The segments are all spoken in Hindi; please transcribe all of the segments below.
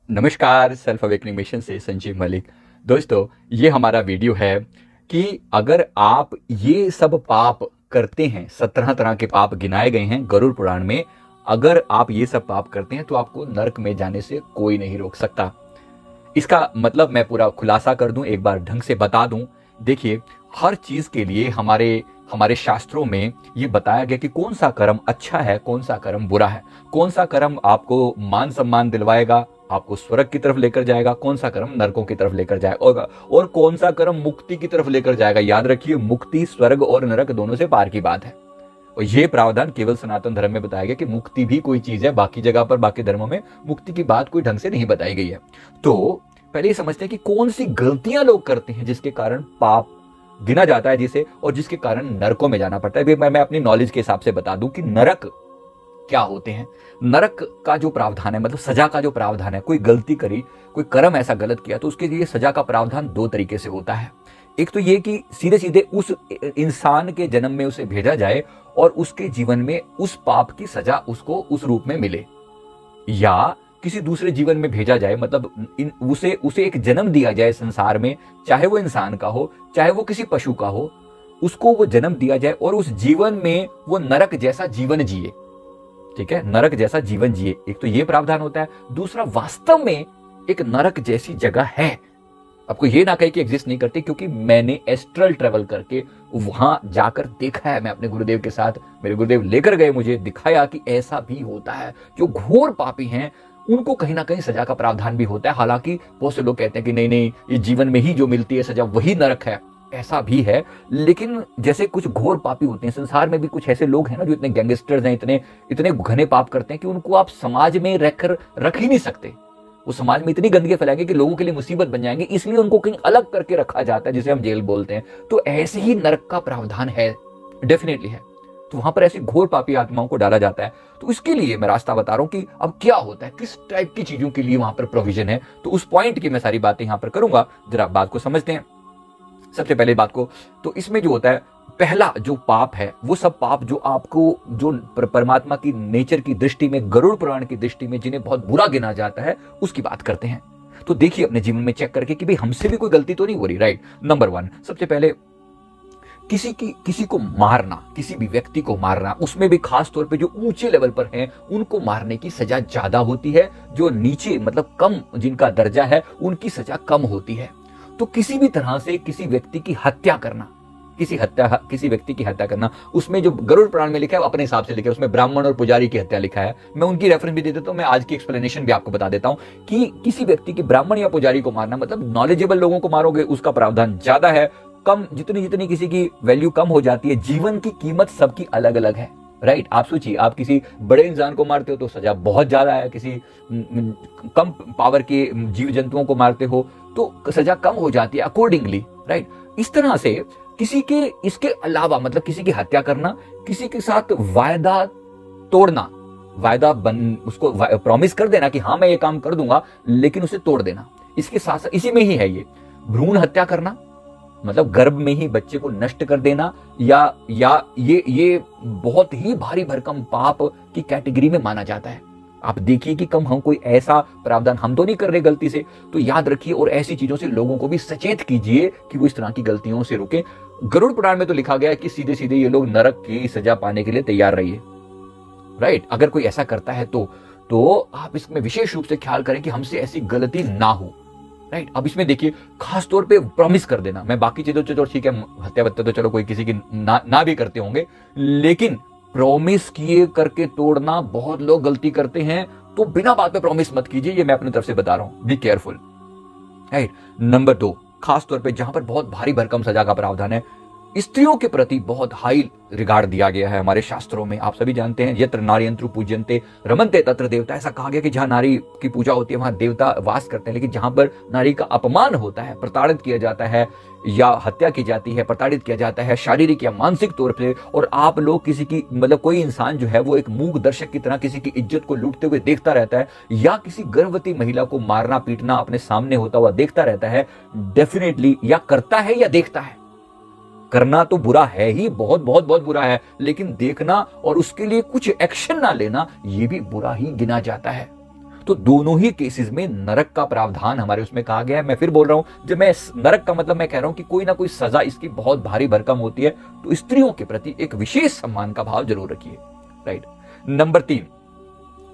नमस्कार, सेल्फ अवेकनिंग मिशन से संजीव मलिक। दोस्तों, ये हमारा वीडियो है कि अगर आप ये सब पाप करते हैं, 17 तरह के पाप गिनाए गए हैं गरुड़ पुराण में। अगर आप ये सब पाप करते हैं तो आपको नरक में जाने से कोई नहीं रोक सकता। इसका मतलब मैं पूरा खुलासा कर दूं, एक बार ढंग से बता दूं। देखिए, हर चीज के लिए हमारे हमारे शास्त्रों में ये बताया गया कि कौन सा कर्म अच्छा है, कौन सा कर्म बुरा है, कौन सा कर्म आपको मान सम्मान दिलवाएगा, आपको स्वर्ग की तरफ लेकर जाएगा, कौन सा कर्म नरकों की तरफ लेकर जाएगा और कौन सा कर्म मुक्ति की तरफ लेकर जाएगा। याद रखिए, मुक्ति, स्वर्ग और नरक दोनों से पार की बात है। और ये प्रावधान केवल सनातन धर्म में बताया गया कि मुक्ति भी कोई चीज है, बाकी जगह पर, बाकी धर्मों में मुक्ति की बात कोई ढंग से नहीं बताई गई है। तो पहले ये समझते हैं कि कौन सी गलतियां लोग करते हैं जिसके कारण पाप गिना जाता है जिसे, और जिसके कारण नरकों में जाना पड़ता है। मैं अपनी नॉलेज के हिसाब से बता दूं कि नरक क्या होते हैं। नरक का जो प्रावधान है, मतलब सजा का जो प्रावधान है, कोई गलती करी, कोई कर्म ऐसा गलत किया तो उसके लिए सजा का प्रावधान दो तरीके से होता है। एक तो ये कि सीधे सीधे उस इंसान के जन्म में उसे भेजा जाए और उसके जीवन में उस पाप की सजा उसको उस रूप में मिले, या किसी दूसरे जीवन में भेजा जाए, मतलब उसे एक जन्म दिया जाए संसार में, चाहे वो इंसान का हो चाहे वो किसी पशु का हो, उसको वो जन्म दिया जाए और उस जीवन में वो नरक जैसा जीवन जिए। ठीक है, नरक जैसा जीवन जिए, एक तो ये प्रावधान होता है। दूसरा, वास्तव में एक नरक जैसी जगह है, आपको ये ना कहे कि एग्जिस्ट नहीं करती, क्योंकि मैंने एस्ट्रल ट्रेवल करके वहां जाकर देखा है। मैं अपने गुरुदेव के साथ, मेरे गुरुदेव लेकर गए, मुझे दिखाया कि ऐसा भी होता है। जो घोर पापी हैं उनको कहीं ना कहीं सजा का प्रावधान भी होता है। हालांकि बहुत से लोग कहते हैं कि नहीं नहीं, ये जीवन में ही जो मिलती है सजा वही नरक है, ऐसा भी है। लेकिन जैसे कुछ घोर पापी होते हैं, संसार में भी कुछ ऐसे लोग हैं ना जो इतने गैंगस्टर्स हैं, इतने इतने घने पाप करते हैं कि उनको आप समाज में रख ही नहीं सकते। वो समाज में इतनी गंदगी फैलाएंगे कि लोगों के लिए मुसीबत बन जाएंगे, इसलिए उनको कहीं अलग करके रखा जाता है, जिसे हम जेल बोलते हैं। तो ऐसे ही नरक का प्रावधान है, डेफिनेटली है। तो वहां पर ऐसी घोर पापी आत्माओं को डाला जाता है। तो इसके लिए मैं रास्ता बता रहा हूं कि अब क्या होता है, किस टाइप की चीजों के लिए वहां पर प्रोविजन है। तो उस पॉइंट की मैं सारी बातें यहां पर करूंगा, जरा बात को समझते हैं। सबसे पहले बात को, तो इसमें जो होता है, पहला जो पाप है, वो सब पाप जो आपको, जो परमात्मा की नेचर की दृष्टि में, गरुड़ पुराण की दृष्टि में जिन्हें बहुत बुरा गिना जाता है, उसकी बात करते हैं। तो देखिए अपने जीवन में चेक करके कि भाई हमसे भी कोई गलती तो नहीं हो रही, राइट। नंबर 1, सबसे पहले किसी को मारना, किसी भी व्यक्ति को मारना, उसमें भी खास तौर पे जो ऊंचे लेवल पर हैं उनको मारने की सजा ज्यादा होती है। जो नीचे, मतलब कम जिनका दर्जा है, उनकी सजा कम होती है। तो किसी भी तरह से किसी व्यक्ति की हत्या करना, किसी व्यक्ति की हत्या करना, उसमें जो गरुड़ पुराण में लिखा है वो अपने हिसाब से लिखा है, उसमें ब्राह्मण और पुजारी की हत्या लिखा है। मैं उनकी रेफरेंस भी दे देता हूं, मैं आज की एक्सप्लेनेशन भी आपको बता देता हूं कि किसी व्यक्ति की, ब्राह्मण या पुजारी को मारना, मतलब नॉलेजेबल लोगों को मारोगे उसका प्रावधान ज्यादा है। कम, जितनी जितनी किसी की वैल्यू कम हो जाती है, जीवन की कीमत सबकी अलग अलग है, राइट। आप सोचिए, आप किसी बड़े इंसान को मारते हो तो सजा बहुत ज्यादा है, किसी कम पावर के जीव जंतुओं को मारते हो तो सजा कम हो जाती है अकॉर्डिंगली, राइट। इस तरह से किसी के, इसके अलावा, मतलब किसी की हत्या करना, किसी के साथ वायदा तोड़ना, उसको प्रॉमिस कर देना कि हाँ मैं ये काम कर दूंगा, लेकिन उसे तोड़ देना। इसके साथ इसी में ही है ये भ्रूण हत्या करना, मतलब गर्भ में ही बच्चे को नष्ट कर देना, या ये बहुत ही भारी भरकम पाप की कैटेगरी में माना जाता है। आप देखिए कि कम हम कोई ऐसा प्रावधान हम तो नहीं कर रहे गलती से, तो याद रखिए और ऐसी चीजों से लोगों को भी सचेत कीजिए कि वो इस तरह की गलतियों से रुके। गरुड़ पुराण में तो लिखा गया है कि सीधे सीधे ये लोग नरक की सजा पाने के लिए तैयार रहिए, राइट। अगर कोई ऐसा करता है तो आप इसमें विशेष रूप से ख्याल करें कि हमसे ऐसी गलती ना हो, राइट। अब इसमें देखिए, खास तौर पे प्रॉमिस कर देना। मैं बाकी चीजों तो ठीक है, हत्या वत्या तो चलो कोई किसी की ना भी करते होंगे, लेकिन प्रॉमिस किए करके तोड़ना बहुत लोग गलती करते हैं। तो बिना बात पे प्रॉमिस मत कीजिए, ये मैं अपनी तरफ से बता रहा हूं, बी केयरफुल, राइट। नंबर 2, खास तौर पे जहां पर बहुत भारी भरकम सजा का प्रावधान है, स्त्रियों के प्रति बहुत हाई रिगार्ड दिया गया है हमारे शास्त्रों में। आप सभी जानते हैं, यत्र नार्यंत्र पूज्यन्ते रमन्ते तत्र देवता। ऐसा कहा गया कि जहां नारी की पूजा होती है वहां देवता वास करते हैं। लेकिन जहां पर नारी का अपमान होता है, प्रताड़ित किया जाता है, या हत्या की जाती है, प्रताड़ित किया जाता है शारीरिक या मानसिक तौर पे, और आप लोग किसी की, मतलब कोई इंसान जो है वो एक मूक दर्शक की तरह किसी की इज्जत को लूटते हुए देखता रहता है, या किसी गर्भवती महिला को मारना पीटना अपने सामने होता हुआ देखता रहता है, डेफिनेटली या करता है या देखता है। करना तो बुरा है ही, बहुत बहुत बहुत बुरा है, लेकिन देखना और उसके लिए कुछ एक्शन ना लेना, यह भी बुरा ही गिना जाता है। तो दोनों ही केसेस में नरक का प्रावधान हमारे उसमें कहा गया है। मैं फिर बोल रहा हूं, जब मैं नरक का मतलब मैं कह रहा हूं कि कोई ना कोई सजा इसकी बहुत भारी भरकम होती है, तो स्त्रियों के प्रति एक विशेष सम्मान का भाव जरूर रखिए। राइट। नंबर 3,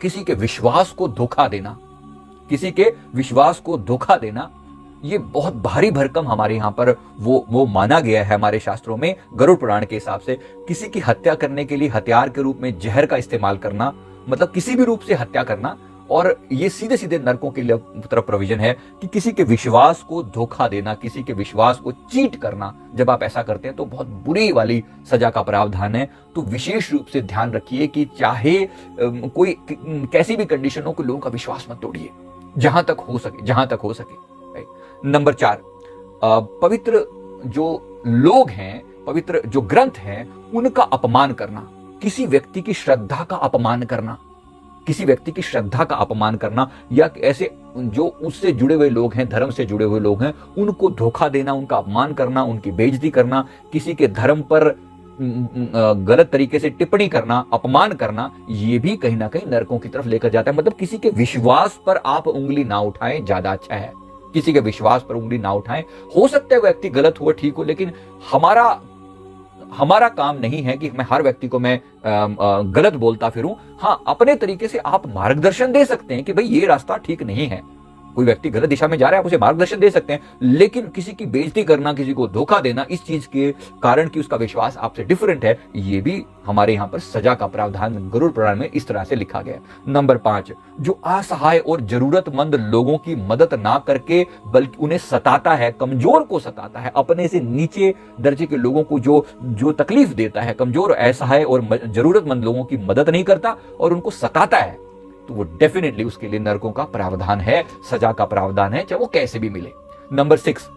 किसी के विश्वास को धोखा देना। किसी के विश्वास को धोखा देना ये बहुत भारी भरकम हमारे यहां पर वो माना गया है हमारे शास्त्रों में। गरुड़ पुराण के हिसाब से किसी की हत्या करने के लिए हथियार के रूप में जहर का इस्तेमाल करना, मतलब किसी भी रूप से हत्या करना, और ये सीधे सीधे नरकों की तरफ प्रोविजन है कि किसी के विश्वास को धोखा देना, किसी के विश्वास को चीट करना। जब आप ऐसा करते हैं तो बहुत बुरी वाली सजा का प्रावधान है। तो विशेष रूप से ध्यान रखिए कि चाहे कोई कैसी भी कंडीशन हो, कोई लोगों का विश्वास मत तोड़िए, जहां तक हो सके। नंबर 4, पवित्र जो लोग हैं, पवित्र जो ग्रंथ हैं, उनका अपमान करना। किसी व्यक्ति की श्रद्धा का अपमान करना, किसी व्यक्ति की श्रद्धा का अपमान करना, या ऐसे जो उससे जुड़े हुए लोग हैं, धर्म से जुड़े हुए लोग हैं, उनको धोखा देना, उनका अपमान करना, उनकी बेइज्जती करना, किसी के धर्म पर गलत तरीके से टिप्पणी करना, अपमान करना, ये भी कहीं ना कहीं नरकों की तरफ लेकर जाता है। मतलब किसी के विश्वास पर आप उंगली ना उठाएं, ज्यादा अच्छा है। किसी के विश्वास पर उंगली ना उठाएं। हो सकता है व्यक्ति गलत हो, ठीक हो, लेकिन हमारा काम नहीं है कि मैं हर व्यक्ति को मैं गलत बोलता फिरूं। हाँ, अपने तरीके से आप मार्गदर्शन दे सकते हैं कि भाई ये रास्ता ठीक नहीं है। कोई व्यक्ति गलत दिशा में जा रहा है, आप उसे मार्गदर्शन दे सकते हैं, लेकिन किसी की बेइज्जती करना, किसी को धोखा देना, इस चीज के कारण कि उसका विश्वास आपसे डिफरेंट है, ये भी हमारे यहाँ पर सजा का प्रावधान गरुड़ पुराण में इस तरह से लिखा गया। नंबर 5, जो असहाय और जरूरतमंद लोगों की मदद ना करके बल्कि उन्हें सताता है, कमजोर को सताता है, अपने से नीचे दर्जे के लोगों को जो तकलीफ देता है, कमजोर, असहाय और जरूरतमंद लोगों की मदद नहीं करता और उनको सताता है, तो वो डेफिनेटली उसके लिए नरकों का प्रावधान है, सजा का प्रावधान है, चाहे वो कैसे भी मिले। नंबर 6,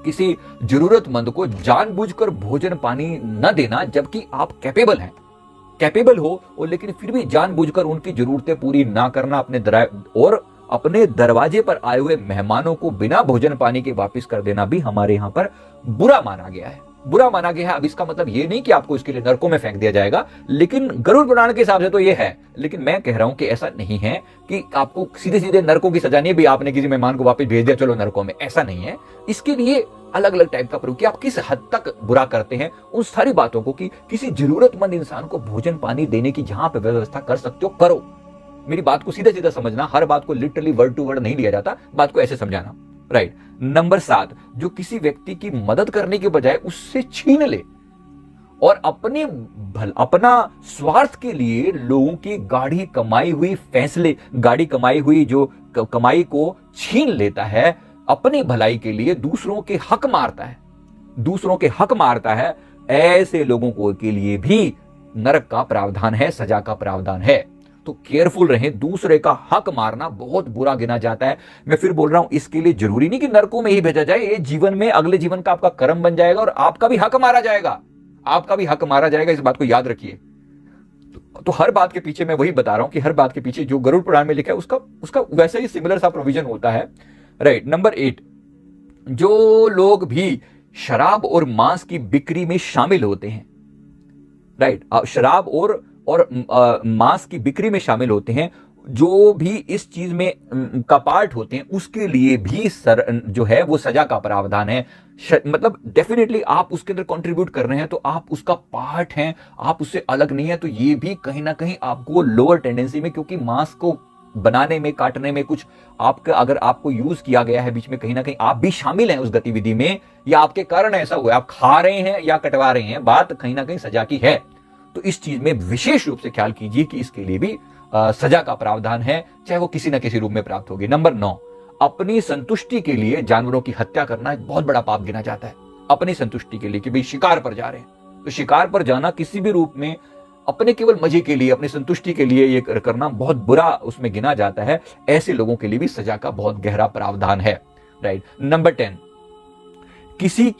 किसी जरूरतमंद को जानबूझकर भोजन पानी न देना जबकि आप कैपेबल हो और लेकिन फिर भी जानबूझकर उनकी जरूरतें पूरी ना करना, अपने दरवाजे पर आए हुए मेहमानों को बिना भोजन पानी के वापस कर देना भी हमारे यहां पर बुरा माना गया है। अब इसका मतलब ये नहीं कि आपको इसके लिए नरकों में फेंक दिया जाएगा, लेकिन गरुड़ पुराण के हिसाब से तो ये है। लेकिन मैं कह रहा हूं कि ऐसा नहीं है कि आपको सीधे सीधे नरकों की सजा नहीं, भी आपने किसी मेहमान को वापस भेज दिया चलो नरकों में, ऐसा नहीं है। इसके लिए अलग अलग टाइप का प्रयोग कि आप किस हद तक बुरा करते हैं, उन सारी बातों को, कि किसी जरूरतमंद इंसान को भोजन पानी देने की जहां पर व्यवस्था कर सकते हो करो। मेरी बात को सीधा सीधा समझना, हर बात को लिटरली वर्ड टू वर्ड नहीं लिया जाता, बात को ऐसे समझाना। राइट। नंबर 7, जो किसी व्यक्ति की मदद करने के बजाय उससे छीन ले और अपना स्वार्थ के लिए लोगों की गाढ़ी कमाई हुई जो कमाई को छीन लेता है, अपनी भलाई के लिए दूसरों के हक मारता है, ऐसे लोगों को के लिए भी नरक का प्रावधान है, सजा का प्रावधान है। तो केयरफुल रहें, दूसरे का हक मारना बहुत बुरा गिना जाता है। मैं फिर बोल रहा हूं, इसके लिए जरूरी नहीं कि नरकों में ही भेजा जाए, ये जीवन में, अगले जीवन का आपका कर्म बन जाएगा और आपका भी हक मारा जाएगा, इस बात को याद रखिए। तो हर बात के पीछे मैं वही बता रहा हूं कि हर बात के पीछे जो गरुड़ पुराण में लिखा है उसका वैसे ही सिमिलर सा प्रोविजन होता है। राइट। नंबर 8, जो लोग भी शराब और मांस की बिक्री में शामिल होते हैं, राइट, शराब और मांस की बिक्री में शामिल होते हैं, जो भी इस चीज में का पार्ट होते हैं, उसके लिए भी जो है वो सजा का प्रावधान है। मतलब डेफिनेटली आप उसके अंदर कंट्रीब्यूट कर रहे हैं तो आप उसका पार्ट हैं, आप उससे अलग नहीं है, तो ये भी कहीं ना कहीं आपको लोअर टेंडेंसी में, क्योंकि मांस को बनाने में, काटने में कुछ आपका, अगर आपको यूज किया गया है बीच में, कहीं ना कहीं आप भी शामिल हैं उस गतिविधि में, या आपके कारण ऐसा हुआ है, आप खा रहे हैं या कटवा रहे हैं, बात कहीं ना कहीं सजा की है। तो इस चीज में विशेष रूप से ख्याल कीजिए कि इसके लिए भी सजा का प्रावधान है, चाहे वो किसी न किसी रूप में प्राप्त होगी। नंबर 9, अपनी संतुष्टि के लिए जानवरों की हत्या करना एक बहुत बड़ा पाप गिना जाता है। अपनी संतुष्टि के लिए, कि भाई शिकार पर जा रहे हैं, तो शिकार पर जाना किसी भी रूप में अपने केवल मजे के लिए, अपनी संतुष्टि के लिए ये करना बहुत बुरा उसमें गिना जाता है। ऐसे लोगों के लिए भी सजा का बहुत गहरा प्रावधान है। राइट। नंबर 10, किसी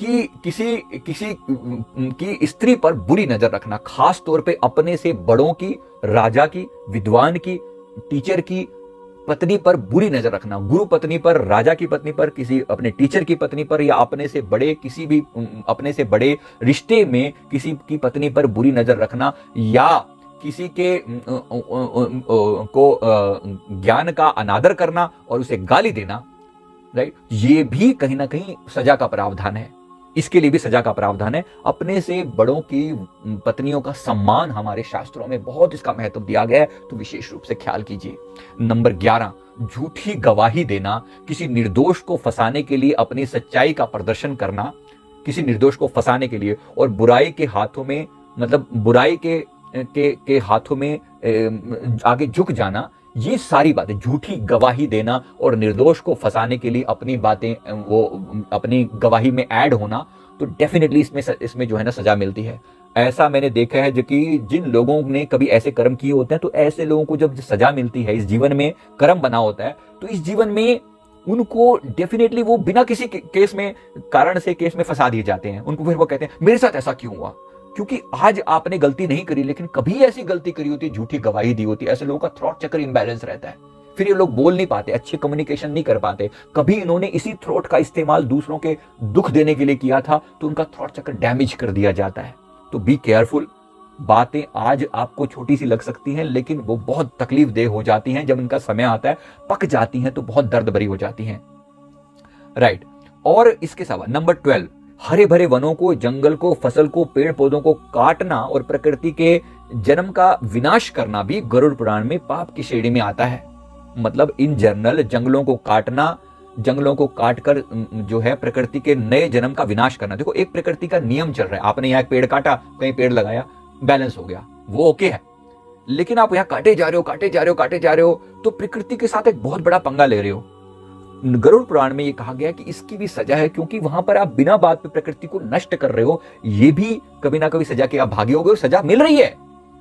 की स्त्री पर बुरी नजर रखना, खास तौर पे अपने से बड़ों की, राजा की, विद्वान की, टीचर की पत्नी पर बुरी नजर रखना, गुरु पत्नी पर, राजा की पत्नी पर, किसी अपने टीचर की पत्नी पर, या अपने से बड़े किसी भी अपने से बड़े रिश्ते में किसी की पत्नी पर बुरी नजर रखना, या किसी के को ज्ञान का अनादर करना और उसे गाली देना, राइट, ये भी कहीं ना कहीं सजा का प्रावधान है। इसके लिए भी सजा का प्रावधान है। अपने से बड़ों की पत्नियों का सम्मान हमारे शास्त्रों में बहुत इसका महत्व दिया गया है, तो विशेष रूप से ख्याल कीजिए। नंबर 11, झूठी गवाही देना, किसी निर्दोष को फंसाने के लिए अपनी सच्चाई का प्रदर्शन करना, किसी निर्दोष को फंसाने के लिए और बुराई के हाथों में, मतलब बुराई के हाथों में आगे झुक जाना, ये सारी बातें, झूठी गवाही देना और निर्दोष को फंसाने के लिए अपनी बातें वो अपनी गवाही में ऐड होना, तो डेफिनेटली इसमें जो है ना सजा मिलती है। ऐसा मैंने देखा है जो कि जिन लोगों ने कभी ऐसे कर्म किए होते हैं, तो ऐसे लोगों को जब सजा मिलती है, इस जीवन में कर्म बना होता है, तो इस जीवन में उनको डेफिनेटली वो बिना किसी केस में कारण से केस में फंसा दिए जाते हैं। उनको फिर वो कहते हैं मेरे साथ ऐसा क्यों हुआ, क्योंकि आज आपने गलती नहीं करी लेकिन कभी ऐसी गलती करी होती, झूठी गवाही दी होती। ऐसे लोगों का थ्रॉट चक्र इम्बैलेंस रहता है, फिर ये लोग बोल नहीं पाते, अच्छे कम्युनिकेशन नहीं कर पाते। कभी इन्होंने इसी थ्रॉट का इस्तेमाल दूसरों के दुख देने के लिए किया था, तो उनका थ्रॉट चक्र डैमेज कर दिया जाता है। तो बी केयरफुल। बातें आज आपको छोटी सी लग सकती हैं, लेकिन वो बहुत तकलीफ देह हो जाती हैं। जब इनका समय आता है, पक जाती हैं, तो बहुत दर्द भरी हो जाती हैं, राइट। और इसके अलावा नंबर 12, हरे भरे वनों को, जंगल को, फसल को, पेड़ पौधों को काटना और प्रकृति के जन्म का विनाश करना भी गरुड़ पुराण में पाप की श्रेणी में आता है। मतलब इन जनरल जंगलों को काटना, जंगलों को काटकर जो है प्रकृति के नए जन्म का विनाश करना। देखो, एक प्रकृति का नियम चल रहा है, आपने यहाँ एक पेड़ काटा, कहीं पेड़ लगाया, बैलेंस हो गया, वो ओके है। लेकिन आप यहाँ काटे जा रहे हो, काटे जा रहे हो, काटे जा रहे हो, तो प्रकृति के साथ एक बहुत बड़ा पंगा ले रहे हो। गरुड़ पुराण में ये कहा गया कि इसकी भी सजा है, क्योंकि वहां पर आप बिना बात पे प्रकृति को नष्ट कर रहे हो। ये भी कभी ना कभी सजा के आप भागे होगे, और सजा मिल रही है।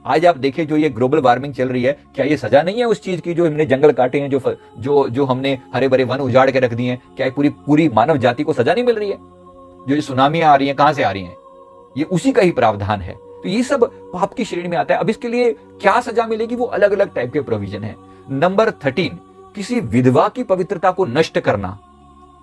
आज आप देखिए, जो ये ग्लोबल वार्मिंग चल रही है, क्या ये सजा नहीं है उस चीज की जो हमने जंगल काटे हैं, जो हमने हरे भरे वन उजाड़ के रख दिए हैं? क्या पूरी मानव जाति को सजा नहीं मिल रही है? जो ये सुनामियां आ रही हैं, कहां से आ रही हैं? ये उसी का ही प्रावधान है। तो ये सब पाप की श्रेणी में आता है। अब इसके लिए क्या सजा मिलेगी, वो अलग अलग टाइप के प्रोविजन है। नंबर 13, किसी विधवा की पवित्रता को नष्ट करना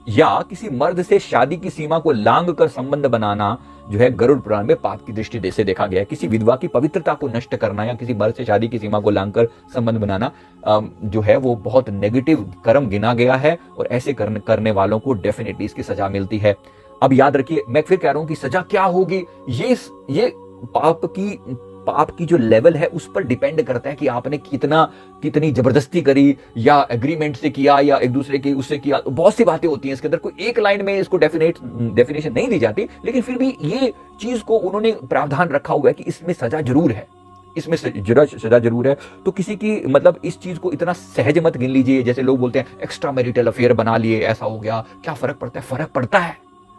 या किसी मर्द से शादी की सीमा को लांघ कर संबंध बनाना, जो है गरुड़ पुराण में पाप की दृष्टि से देखा गया है। किसी विधवा की पवित्रता को नष्ट करना या किसी मर्द से शादी की सीमा को लांघ कर संबंध बनाना जो है वो बहुत नेगेटिव कर्म गिना गया है, और ऐसे करने वालों को डेफिनेटली इसकी सजा मिलती है। अब याद रखिए, मैं फिर कह रहा हूं कि सजा क्या होगी, ये पाप की जो लेवल है उस पर डिपेंड करता है कि आपने कितनी जबरदस्ती करी, या एग्रीमेंट से किया, या एक दूसरे की उससे किया। बहुत सी बातें होती हैं इसके अंदर, कोई एक लाइन में इसको डेफिनेशन नहीं दी जाती, लेकिन फिर भी ये चीज को उन्होंने प्रावधान रखा हुआ है कि इसमें सजा जरूर है, इसमें सजा जरूर है। तो किसी की मतलब इस चीज को इतना सहज मत गिन लीजिए। जैसे लोग बोलते हैं एक्स्ट्रा मैरिटल अफेयर बना लिए, ऐसा हो गया, क्या फर्क पड़ता है?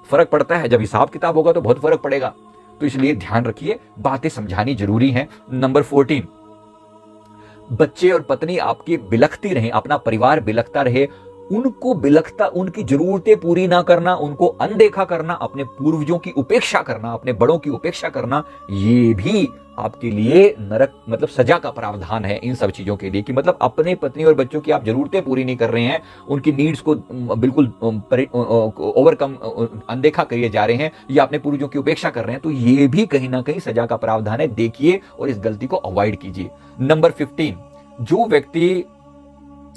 फर्क पड़ता है। जब हिसाब किताब होगा तो बहुत फर्क पड़ेगा। तो इसलिए ध्यान रखिए, बातें समझानी जरूरी हैं। नंबर 14, बच्चे और पत्नी आपकी बिलखती रहे, अपना परिवार बिलखता रहे, उनकी जरूरतें पूरी ना करना, उनको अनदेखा करना, अपने पूर्वजों की उपेक्षा करना, अपने बड़ों की उपेक्षा करना, ये भी आपके लिए नरक मतलब सजा का प्रावधान है इन सब चीजों के लिए। कि मतलब अपने पत्नी और बच्चों की आप जरूरतें पूरी नहीं कर रहे हैं, उनकी नीड्स को बिल्कुल ओवरकम अनदेखा करिए जा रहे हैं, या अपने पूर्वजों की उपेक्षा कर रहे हैं, तो ये भी कहीं ना कहीं सजा का प्रावधान है। देखिए और इस गलती को अवॉइड कीजिए। नंबर 15,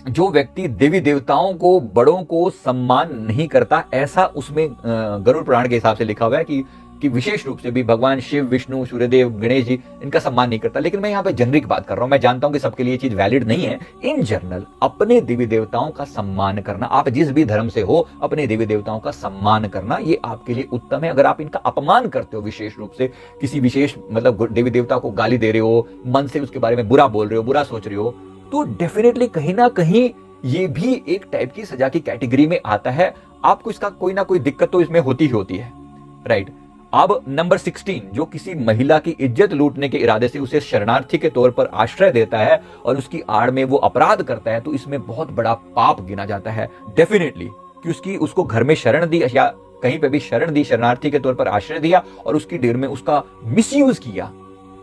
जो व्यक्ति देवी देवताओं को, बड़ों को सम्मान नहीं करता, ऐसा उसमें गरुड़ पुराण के हिसाब से लिखा हुआ है कि विशेष रूप से भी भगवान शिव, विष्णु, सूर्यदेव, गणेश जी, इनका सम्मान नहीं करता। लेकिन मैं यहाँ पे जनरिक बात कर रहा हूं, मैं जानता हूं कि सबके लिए चीज वैलिड नहीं है। इन जनरल अपने देवी देवताओं का सम्मान करना, आप जिस भी धर्म से हो, अपने देवी देवताओं का सम्मान करना ये आपके लिए उत्तम है। अगर आप इनका अपमान करते हो, विशेष रूप से किसी विशेष मतलब देवी देवता को गाली दे रहे हो, मन से उसके बारे में बुरा बोल रहे हो, बुरा सोच रहे हो, तो डेफिनेटली कहीं ना कहीं ये भी एक टाइप की सजा की कैटेगरी में आता है। आपको इसका कोई ना कोई दिक्कत तो इसमें होती ही होती है, राइट। अब नंबर 16, जो किसी महिला की इज्जत लूटने के इरादे से उसे शरणार्थी के तौर पर आश्रय देता है और उसकी आड़ में वो अपराध करता है, तो इसमें बहुत बड़ा पाप गिना जाता है डेफिनेटली। कि उसको घर में शरण दी या कहीं पे भी शरण दी, शरणार्थी के तौर पर आश्रय दिया और उसकी देर में उसका मिसयूज किया,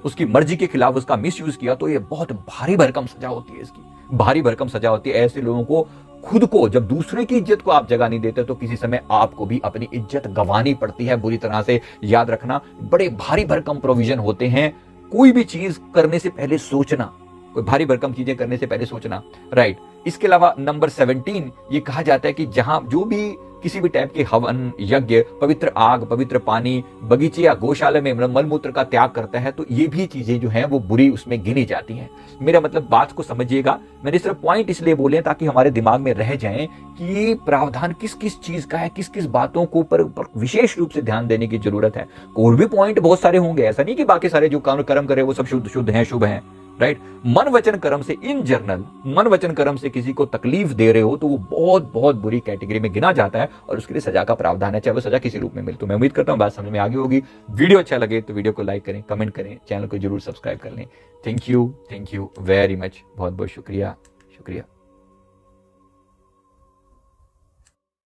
उसकी मर्जी के खिलाफ उसका मिसयूज किया, तो ये बहुत भारी भरकम सजा होती है। इसकी भारी भरकम सजा होती है। ऐसे लोगों को, खुद को, जब दूसरे की इज्जत को आप जगह नहीं देते, तो किसी समय आपको भी अपनी इज्जत गंवानी पड़ती है बुरी तरह से। याद रखना, बड़े भारी भरकम प्रोविजन होते हैं कोई भी चीज करने से पहले सोचना, कोई भारी भरकम चीजें करने से पहले सोचना, राइट। इसके अलावा नंबर 17 ये कहा जाता है कि जहां जो भी किसी भी टाइप के हवन, यज्ञ, पवित्र आग, पवित्र पानी, बगीचे या गौशाला में मलमूत्र का त्याग करता है, तो ये भी चीजें जो हैं वो बुरी उसमें गिनी जाती हैं। मेरा मतलब बात को समझिएगा, मैंने सिर्फ पॉइंट इसलिए बोले ताकि हमारे दिमाग में रह जाएं कि प्रावधान किस किस चीज का है, किस किस बातों को पर विशेष रूप से ध्यान देने की जरूरत है। और भी पॉइंट बहुत सारे होंगे, ऐसा नहीं कि बाकी सारे जो कर्म करे वो सब शुद्ध हैं, शुभ हैं, राइट। मन वचन कर्म से इन जनरल, मन वचन कर्म से किसी को तकलीफ दे रहे हो तो वो बहुत बहुत बुरी कैटेगरी में गिना जाता है और उसके लिए सजा का प्रावधान है, चाहे वो सजा किसी रूप में मिले। तो मैं उम्मीद करता हूं बात समझ में आ गई होगी। वीडियो अच्छा लगे तो वीडियो को लाइक करें, कमेंट करें, चैनल को जरूर सब्सक्राइब कर लें। थैंक यू वेरी मच, बहुत बहुत शुक्रिया।